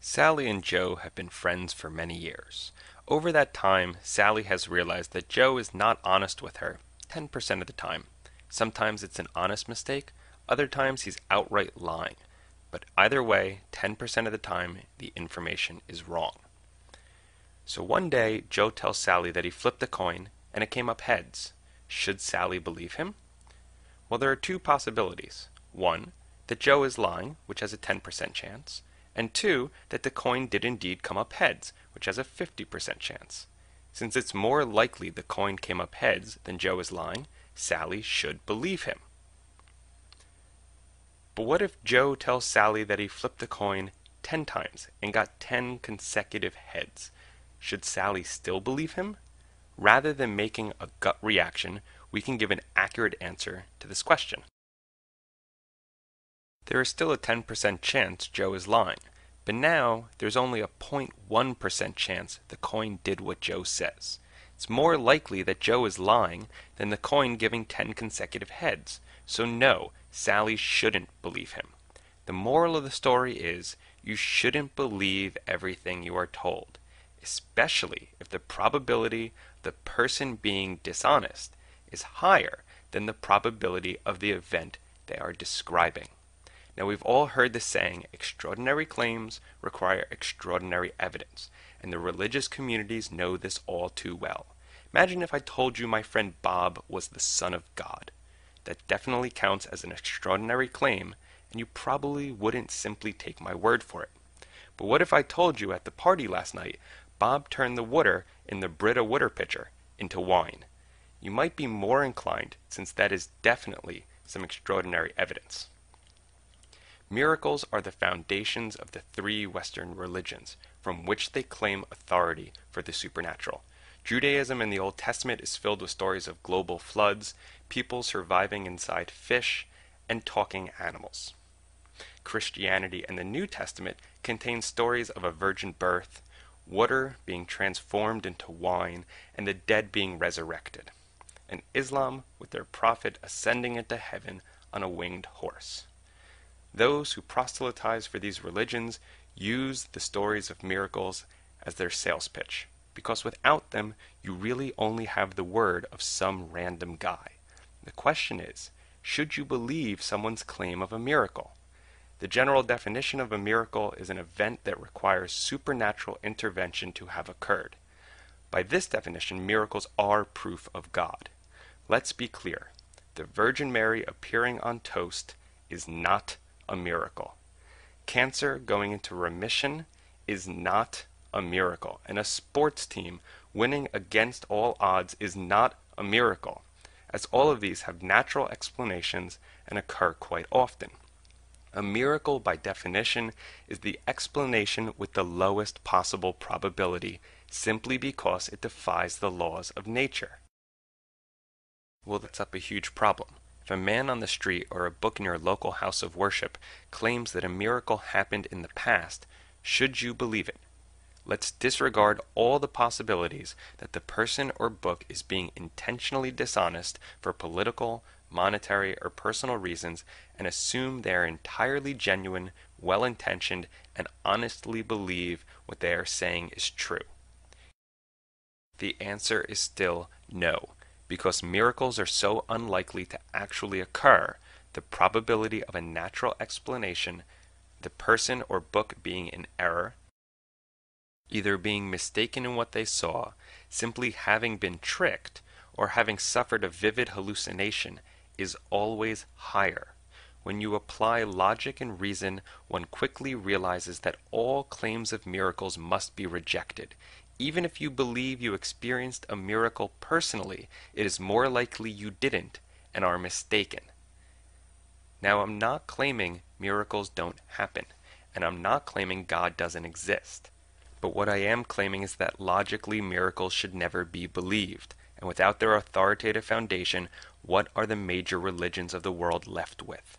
Sally and Joe have been friends for many years. Over that time, Sally has realized that Joe is not honest with her 10% of the time. Sometimes it's an honest mistake, other times he's outright lying. But either way, 10% of the time, the information is wrong. So one day, Joe tells Sally that he flipped a coin and it came up heads. Should Sally believe him? Well, there are two possibilities. One, that Joe is lying, which has a 10% chance, and two, that the coin did indeed come up heads, which has a 50% chance. Since it's more likely the coin came up heads than Joe is lying, Sally should believe him. But what if Joe tells Sally that he flipped the coin 10 times and got 10 consecutive heads? Should Sally still believe him? Rather than making a gut reaction, we can give an accurate answer to this question. There is still a 10% chance Joe is lying, but now there's only a 0.1% chance the coin did what Joe says. It's more likely that Joe is lying than the coin giving 10 consecutive heads, so no, Sally shouldn't believe him. The moral of the story is you shouldn't believe everything you are told, especially if the probability of the person being dishonest is higher than the probability of the event they are describing. Now, we've all heard the saying, extraordinary claims require extraordinary evidence, and the religious communities know this all too well. Imagine if I told you my friend Bob was the Son of God. That definitely counts as an extraordinary claim, and you probably wouldn't simply take my word for it. But what if I told you at the party last night, Bob turned the water in the Brita water pitcher into wine? You might be more inclined, since that is definitely some extraordinary evidence. Miracles are the foundations of the three Western religions, from which they claim authority for the supernatural. Judaism in the Old Testament is filled with stories of global floods, people surviving inside fish, and talking animals. Christianity and the New Testament contain stories of a virgin birth, water being transformed into wine, and the dead being resurrected. And Islam with their prophet ascending into heaven on a winged horse. Those who proselytize for these religions use the stories of miracles as their sales pitch, because without them, you really only have the word of some random guy. The question is, should you believe someone's claim of a miracle? The general definition of a miracle is an event that requires supernatural intervention to have occurred. By this definition, miracles are proof of God. Let's be clear. The Virgin Mary appearing on toast is not a miracle. Cancer going into remission is not a miracle. And a sports team winning against all odds is not a miracle, as all of these have natural explanations and occur quite often. A miracle, by definition, is the explanation with the lowest possible probability, simply because it defies the laws of nature. Well, that's up a huge problem. If a man on the street or a book in your local house of worship claims that a miracle happened in the past, should you believe it? Let's disregard all the possibilities that the person or book is being intentionally dishonest for political, monetary, or personal reasons and assume they are entirely genuine, well-intentioned, and honestly believe what they are saying is true. The answer is still no. Because miracles are so unlikely to actually occur, the probability of a natural explanation, the person or book being in error, either being mistaken in what they saw, simply having been tricked, or having suffered a vivid hallucination, is always higher. When you apply logic and reason, one quickly realizes that all claims of miracles must be rejected. Even if you believe you experienced a miracle personally, it is more likely you didn't and are mistaken. Now, I'm not claiming miracles don't happen, and I'm not claiming God doesn't exist. But what I am claiming is that logically miracles should never be believed, and without their authoritative foundation, what are the major religions of the world left with?